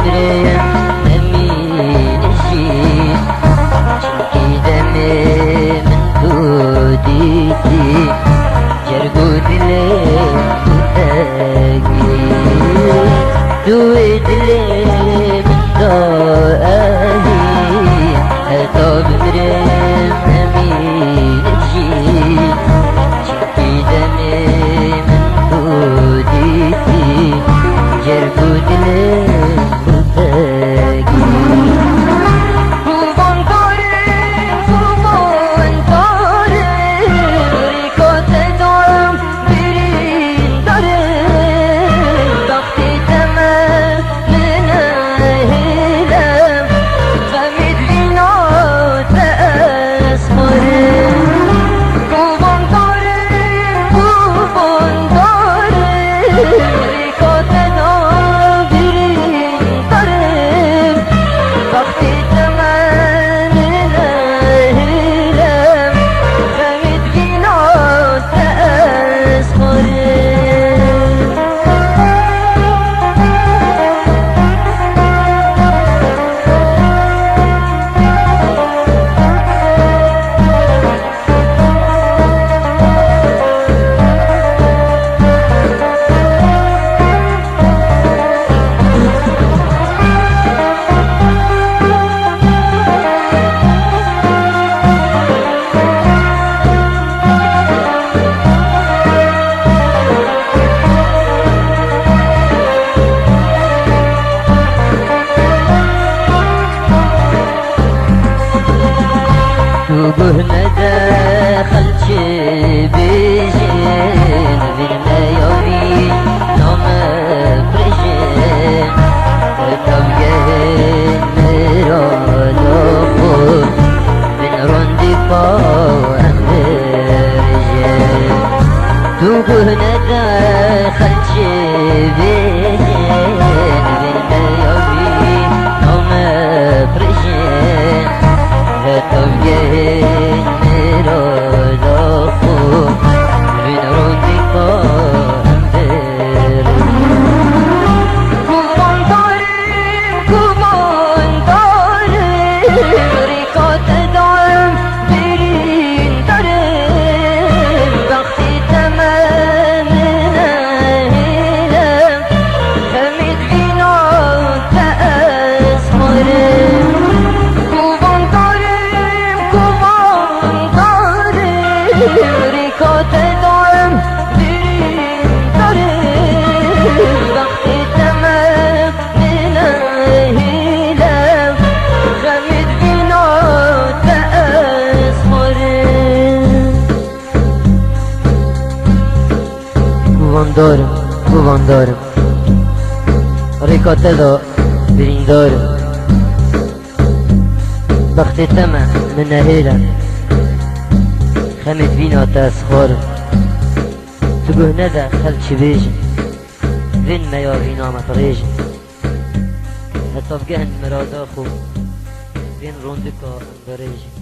بمریم نمینشی چنکی دم من تو دیدی جرگو دلم بودگی دوی دلم دایی حتی بمریم نمینشی چنکی دم من تو دیدی جرگو دلم بودگی وبهنا دخل بيجين بينا يومي نوم بريجين تبقين مرادوكو من روندي فوق بريجين وبهنا دخل بيجين بينا يومي نوم بريجين تبقين مرادوكو من روندي فوق دارم ریکاته دا برین دارم وقتی تمه من نهیلم خمید بین آتاس خارم تو گهنه دا خلچی بیجم وین میا وین آمت ریجم حتی بگهن مرادا خوب وین روندکا انداریجم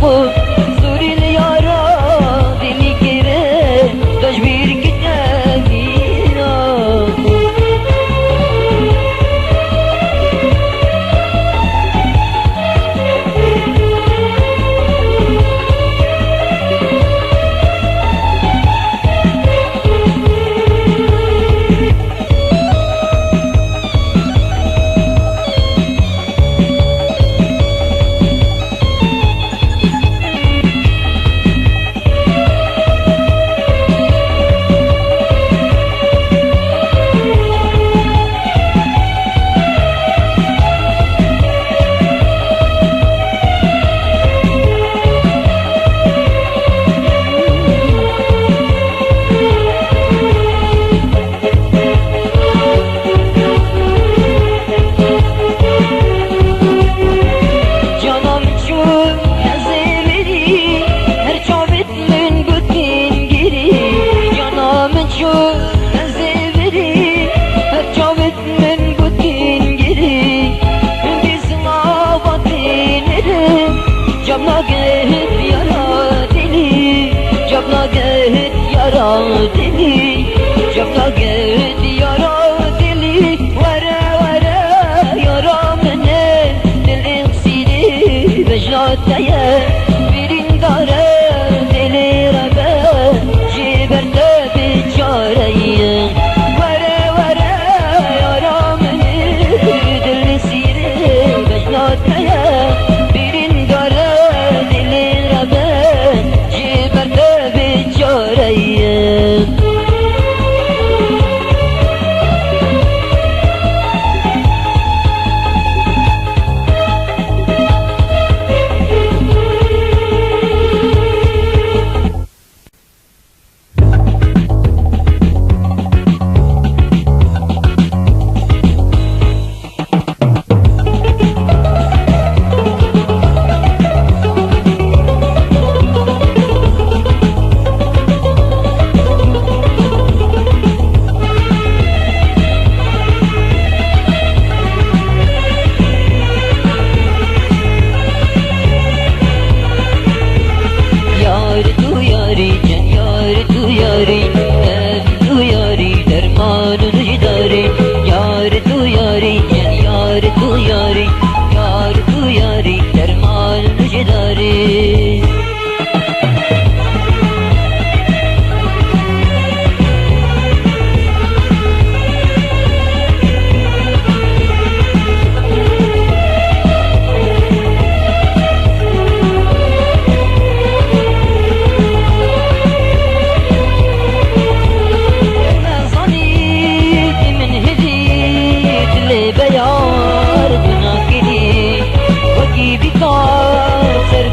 خود زوری لیارا دلی گره داش بیر کتابینا دلی جبنا قد يارا دلی ورا ورا يارا منه دل اغسيلي بجلاتيا برين دارا دلی ربا جبرتا بجاريا ورا ورا يارا منه دل اغسيلي بجلاتيا برين دارا دلی ربا جبرتا بجاريا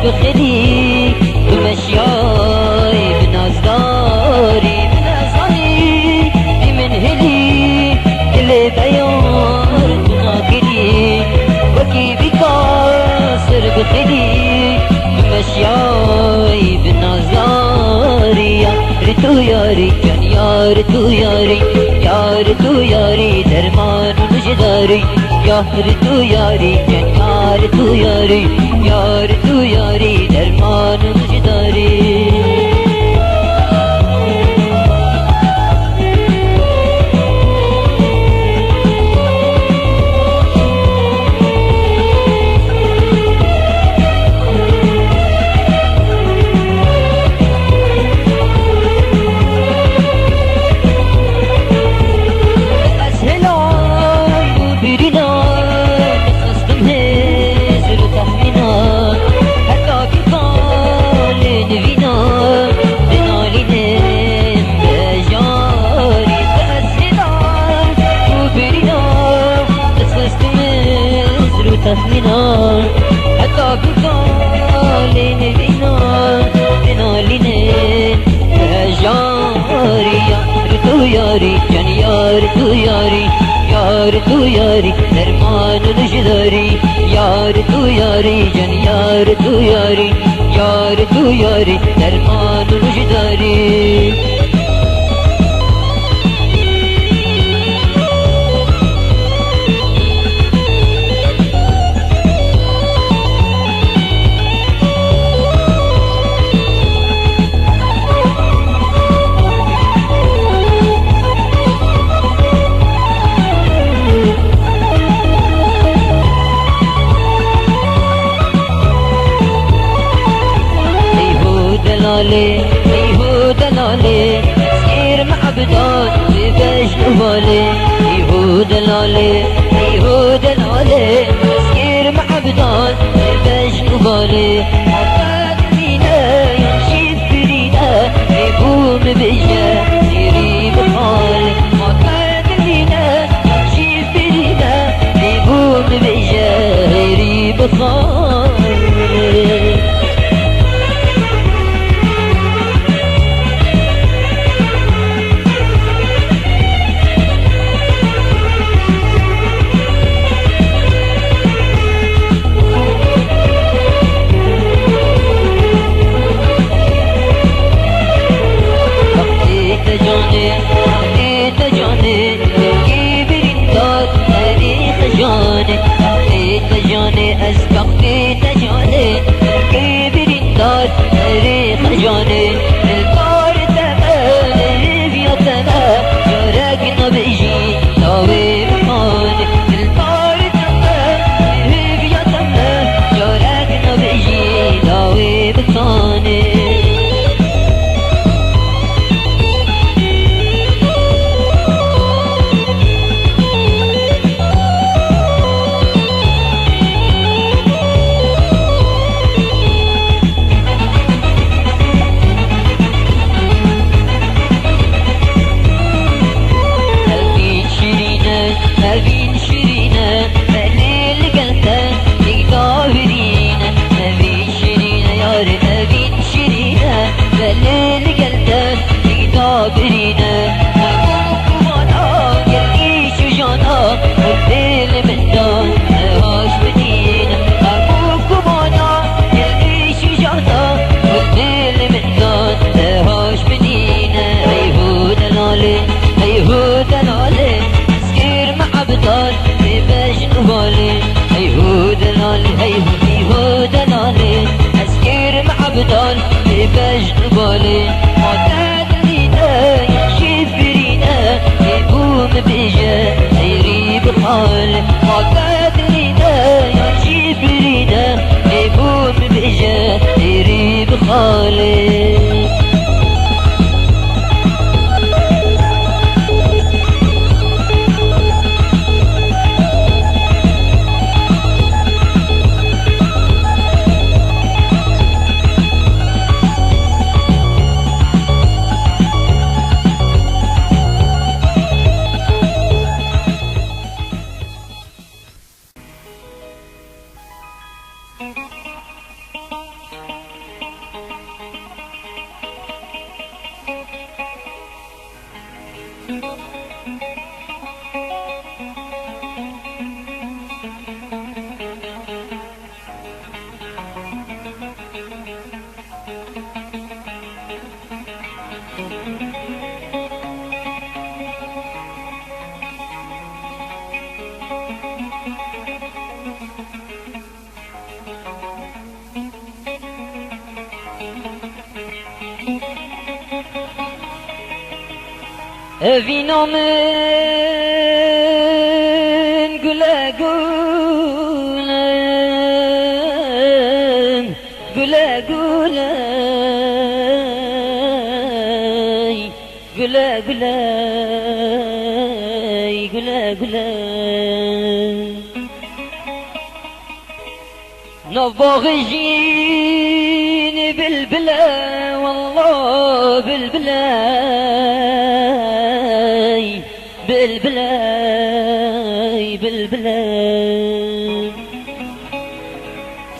بخلي بمشياي بنازداري بنازاني من هلي كل بيار بناقلي وكي بكاسر بخلي بمشياي بنازداري يا رتو ياري جان يا رتو ياري يا رتو ياري درمان مجداري يا رتو ياري جان يا رتو ياري يا رتو ياري درمان مجداري تخمينا حتى بقالين بينا بنا لين جاري يا رتو ياري جان يا رتو ياري يا رتو ياري درمان نجداري يا رتو ياري جان يا رتو ياري يا رتو ياري درمان نجداري دلاله ایهو دلاله سیر معبدان ببجن باله ایهو دلاله ایهو دلاله سیر معبدان ببجن باله عفاد مينا يمشي برينا يقوم بجا سيري بحال عفاد مينا يمشي برينا يقوم بجا سيري بحال أسبقت جاني كبر الدار تاريخ جاني البار تمام يا تمام جارك نبيجي طويل خاني البار تمام يا تمام جارك نبيجي طويل خاني بدال بجن بالي معتاد لينا يمشي برينا يقوم بجا سيري بحال معتاد لينا يمشي برينا يقوم بجا سيري بحالي Vino من gule gule gule gule gule gule gule gule نبغيجين بالبلا والله بالبلا بالبلاي بالبلاي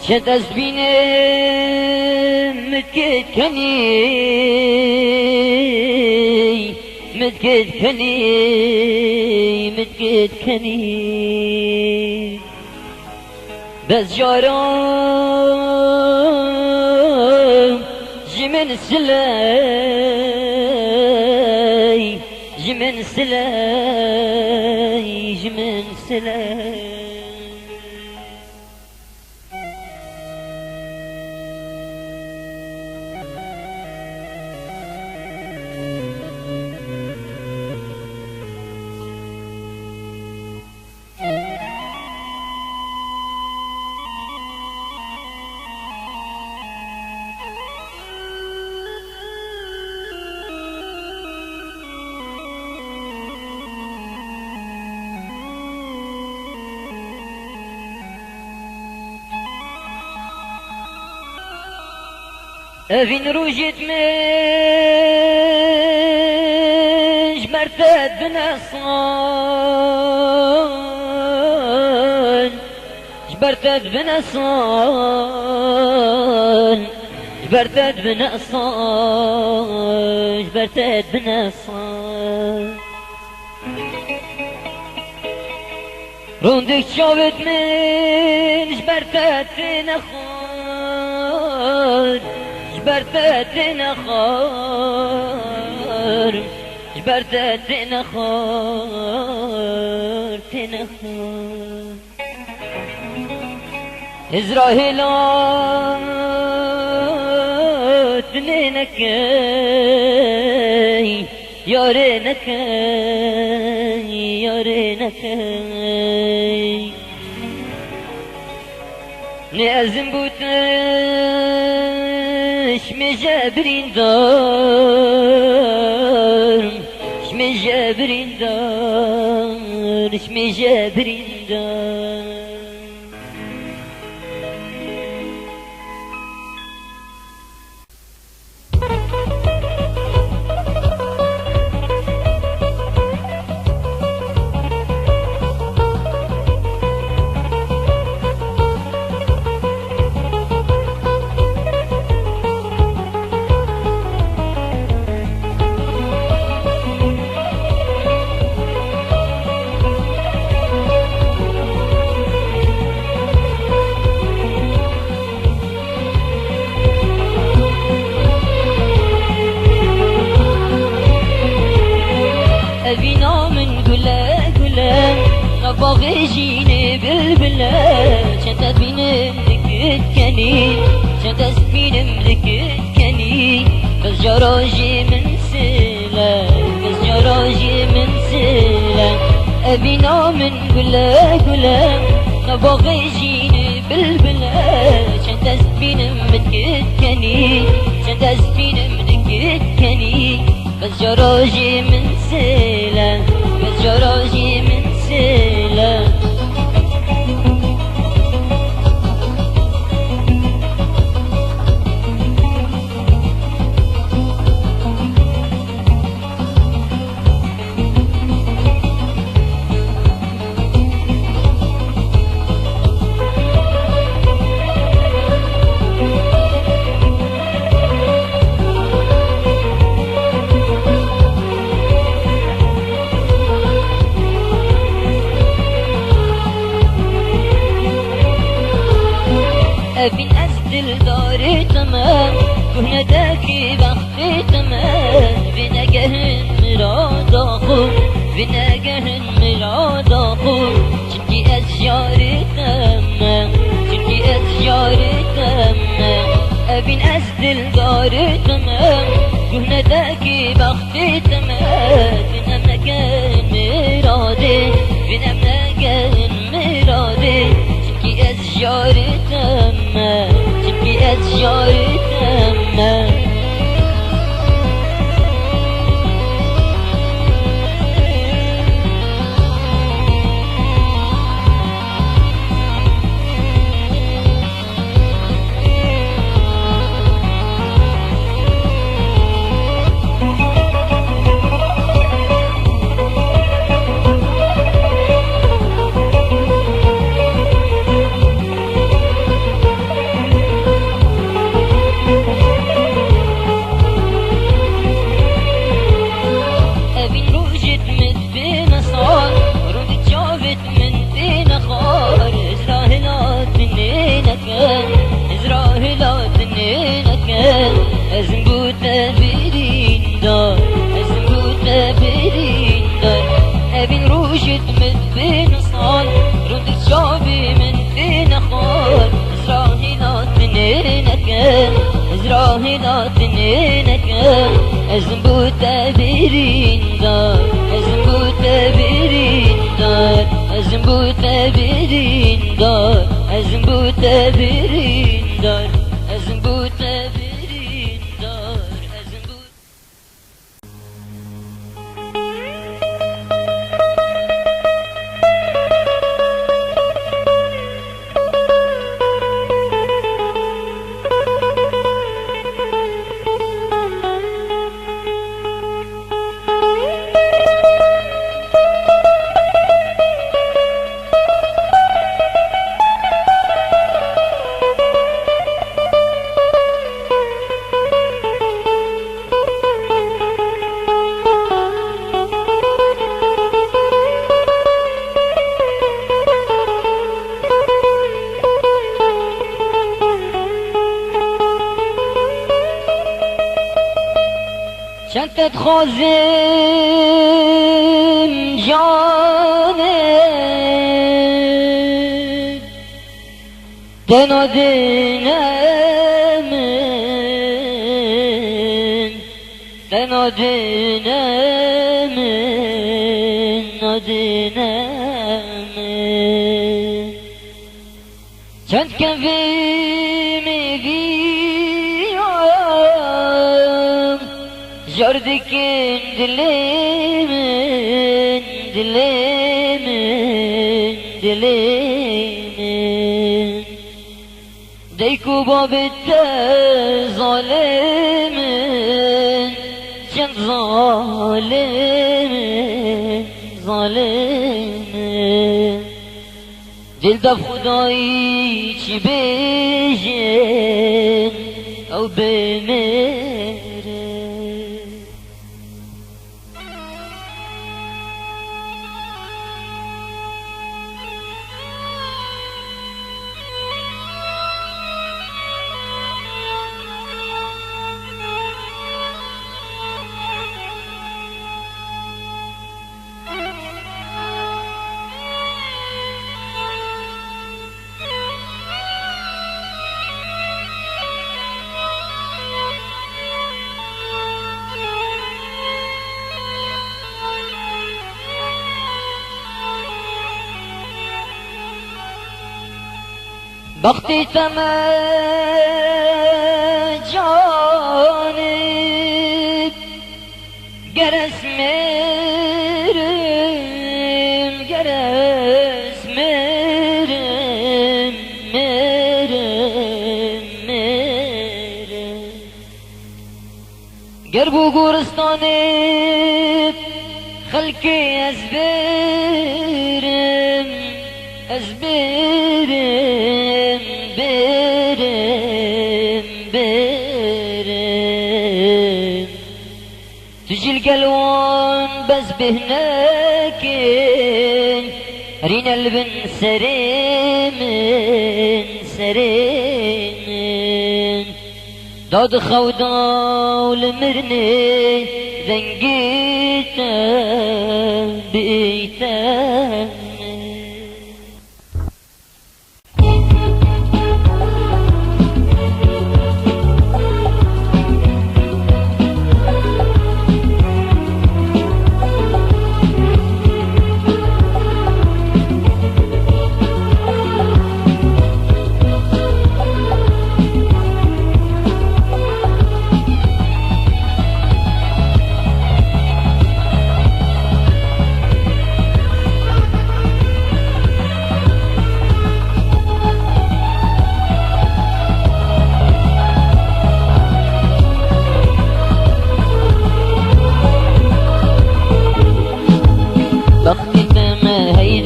شد زبيني متكد كني متكد كني متكد كني بس جارم جمن سلاي جمن سلاي جمن سلاي evin rujit mich bertet binasan جبرتت بنصان جبرتت بنصان جبرتت بنصان روندك شوت من جبرتت نخار جبرتت نخار جبرتت نخار تنخار إزراهيلات نينكي يارينكي يارينكي نأزم بوتش مجابرين دار مجابرين دار مجابرين دار أبينا من قلا قلا نبغي جيني بالبلا شتت بين ملكت كني شتت بين ملكت كني بس جراجي من سلا بس جراجي من سلا أبينا من قلا قلا نبغي جيني بالبلا شتت بين ملكت كني شتت بين ملكت كني بس جراجي من سلا بس جراجي من سلا أبين أسدل داري تمام كهنا داكي بختي تمام بنا جهن مراد أخو بنا جهن مراد أخو شنكي أشجاري تمام شنكي أشجاري تمام أبين أسدل داري تمام كهنا داكي بختي تمام بنا مكان مرادي بنا مكان مرادي شنكي أشجاري تمام شنكي أشجاري تمام إزراهيلات نينك أزنبوت برين دار أزنبوت برين دار أزنبوت برين دار أزنبوت برين دار أزنبوت برين دار أزنبوت چندت خوازم جانه دنا دینمن دنا دینمن ندینمن چند کفیم بیام جردکن دلیمن دلیمن دلیمن دیکو بابت ظالمن چند ظالمن ظالمن دل دف خدایی چی بیجن او بمیره وقتی جانب گرس میرم گرس میرم میرم میرم گر بو گورستانت خلقی از برم از برم برم برم تجي القلوان بس بهناكن رينا البن سريمن سريمن داد خودا ولمرني ذنقيتا بيتا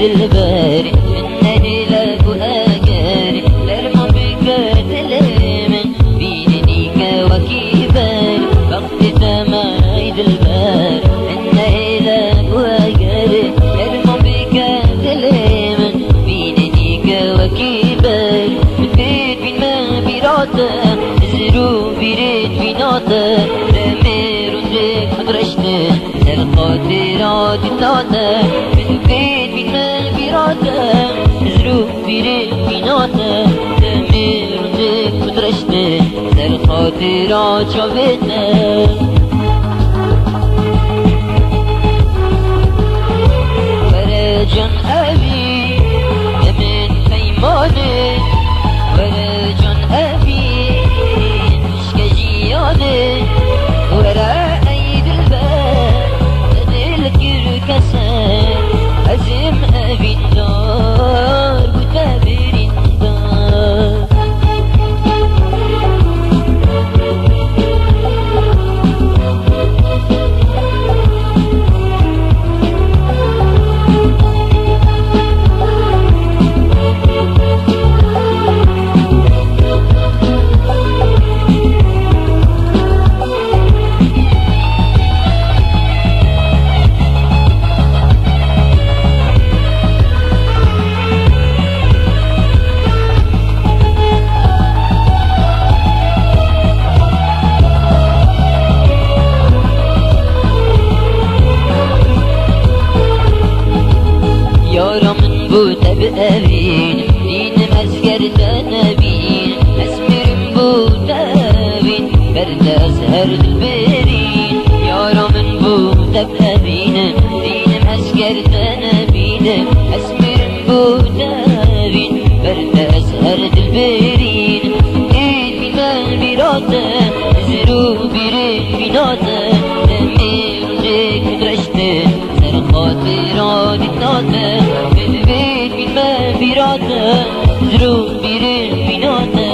الباري إنني لك أجاري لرمى بك تلامن بيدنيك وكيبان وقت تمايد الباري إنني لك أجاري لرمى بك تلامن بيدنيك وكيبان بيت بين ما بيراتا زرو بيريد بيناتا رمير وندك مدرشتا الخاطرات الناتا بيت بين ما زروب بيري بيناتا تمير ودك مدرشتا الخاطرات شافتنا ورجن أبي من بيماني ورجن أبي مشكجياني ورا أيد الباب تدلك الكسر أزم أبي النار وتابر النار بوتا بأبين دين مسكر تنبين أسمر بوتا بين برد أزهر البرين يارا من بوتا بأبين دين مسكر تنبين أسمر بوتا بين برد أزهر البرين إيد بما براتا زرو برين بناتا دمير جيك درشتا سر خاطران الناتا بالبيت بما براتا زرو برين بناتا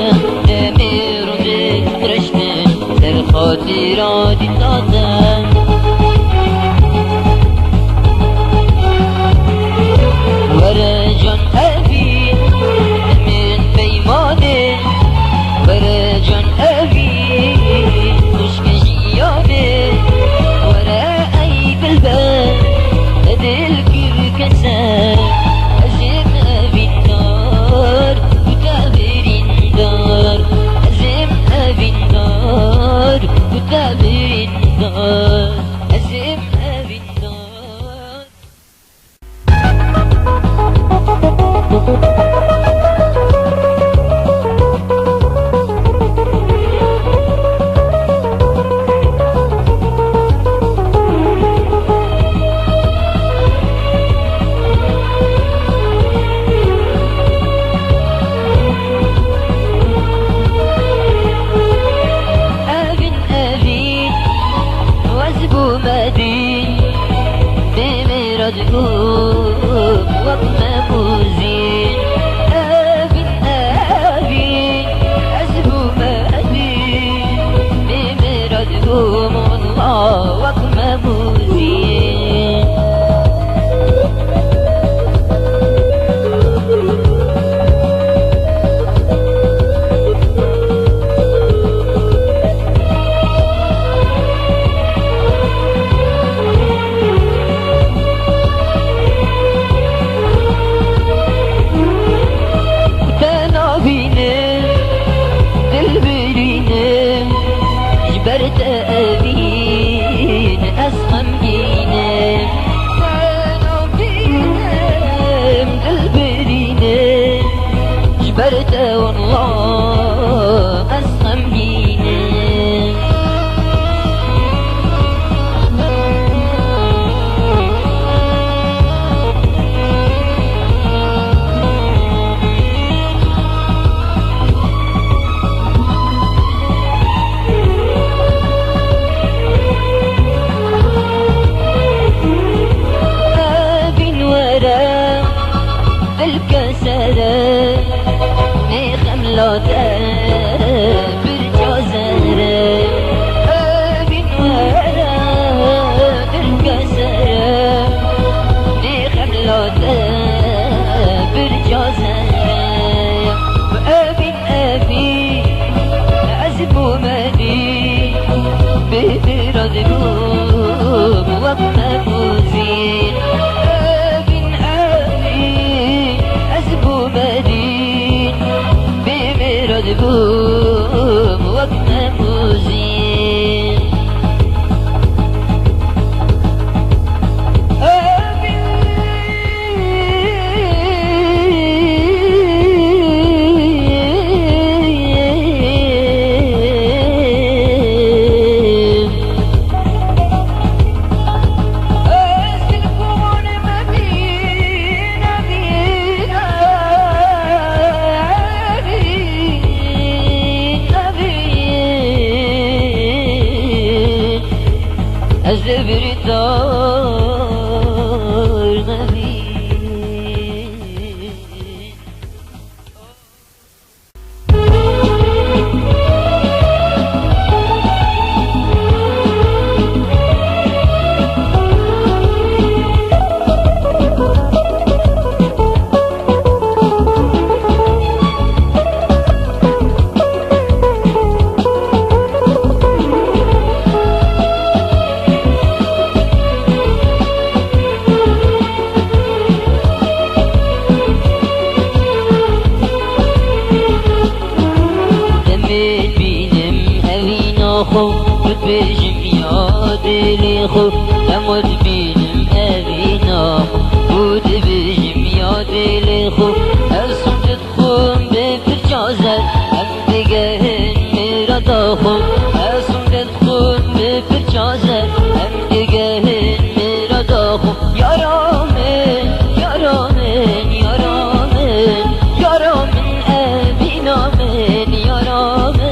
دمير جيك درشتا سر خاطران الناتا ورجان أبي من بيمانه ورجان أبي خشك جيانه ورأي بالباب أدل كركسان أزم أبي النار وتابر النار أزم أبي النار وتابر النار أزم أبي النار. مدين بمراد قوم وقمبوزين أبين أبين أزبو مدين بمراد قوم الله وقمبوزين جبرت أبين أسخم جينم كانوا بينم قلبرينم جبرت والله أسخم جينم الكسرة نخملة برجازرة أبين ورا الكسرة نخملة برجازرة وأبين أبين أزبو مدين ببرد بوم وقمبوزين مدين بمراد بوم وقمبوزين أزبر دار نبي بجم ياد لي خو أمد بينم أبينا بود بجم ياد دل خوب ارسم تدخون به فرجازت هم دیگه میرا داخل ارسم تدخون به فرجازت هم دیگه میرا داخل یارامن یارامن یارامن یارامن ابینامن یارامن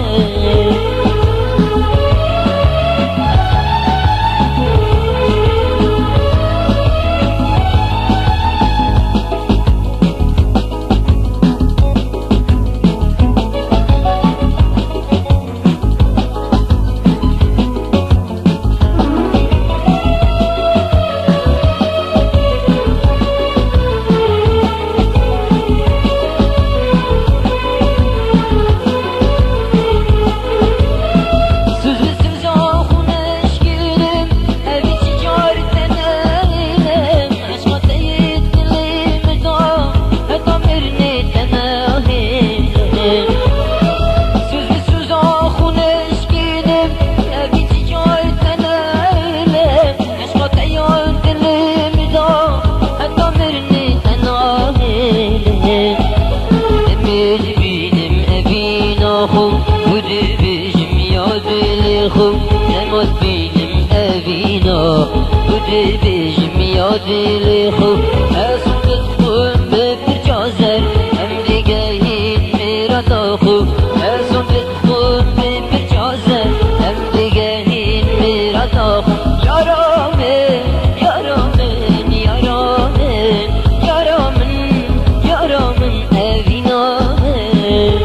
بيجم يا دلي خوب اسم تدخل بفرجازر هم دقاين ميرا خوب اسم تدخل بفرجازر هم دقاين ميرا خوب يا رامن يا رامن يا رامن يا رامن يا رامن أبينامن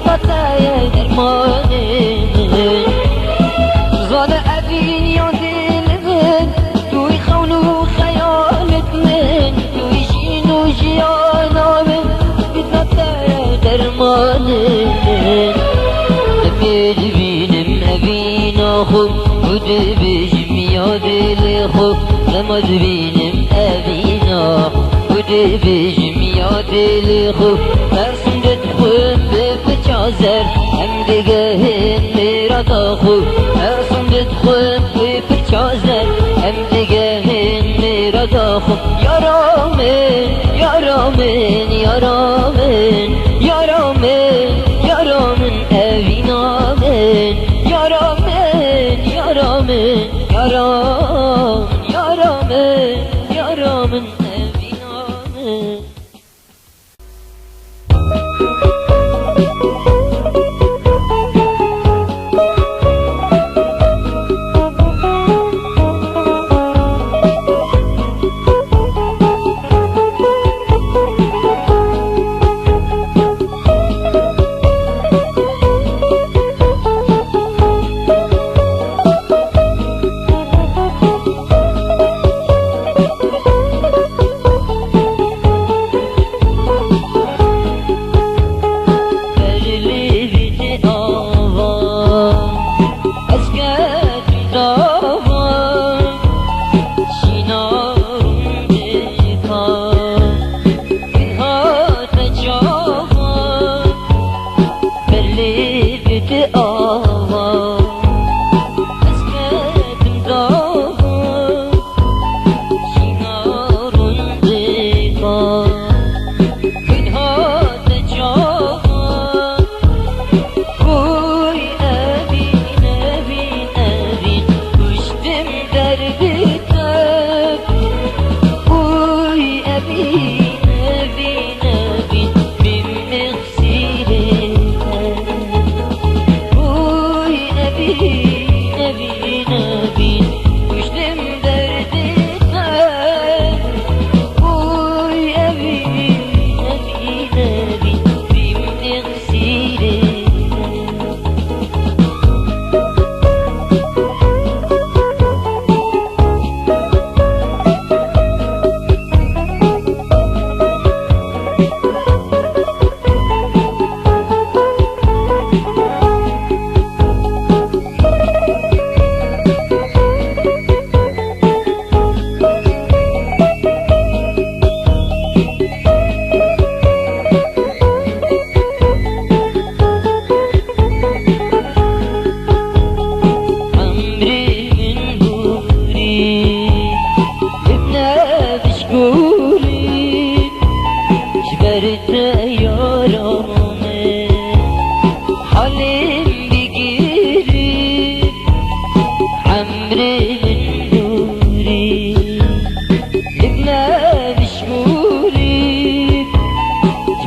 فتايا درماني غانا أبين يا دلغن توي خونو خيالت من توي جينو جيانا من فتايا درماني نبيد بينم أبينا خوب ود بجم يا دل خوب نمد بينم أبينا ود بجم يا دل خوب ترسم تدخل بفرجازر هم دقاهن ميرا داخل ترسم تدخل بفرجازر هم دقاهن ميرا داخل يا رامن يا رامن يا رامن يا رامن يا رامن أبينامن يا رامن يا رامن يا رامن يا رامن يا رامن أبينامن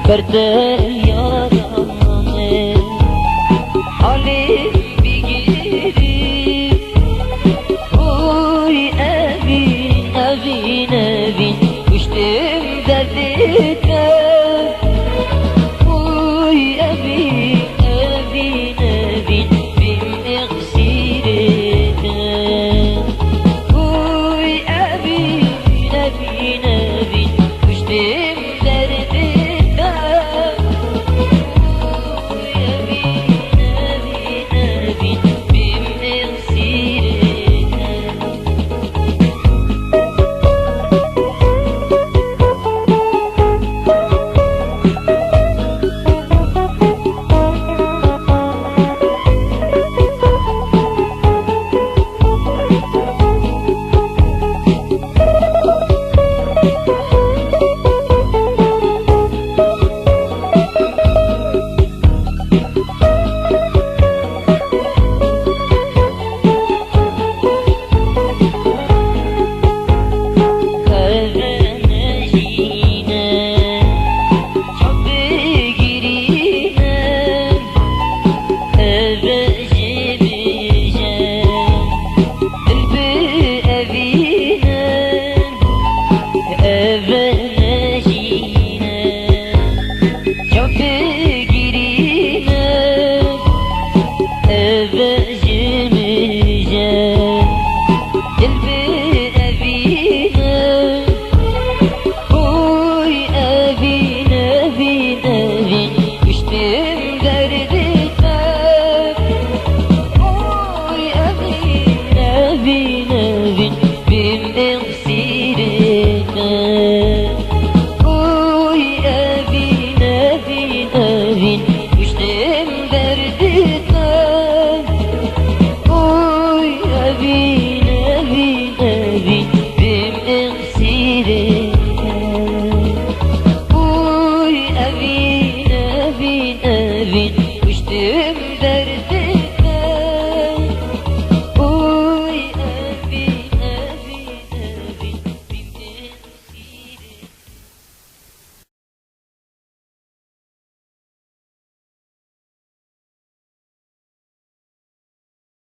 برده یارانه حالی بگیری اوی اوین اوین اوین کشتم دردته اوی اوین اوین اوین بیم اقصیرته اوی اوین اوین اوین کشتم evine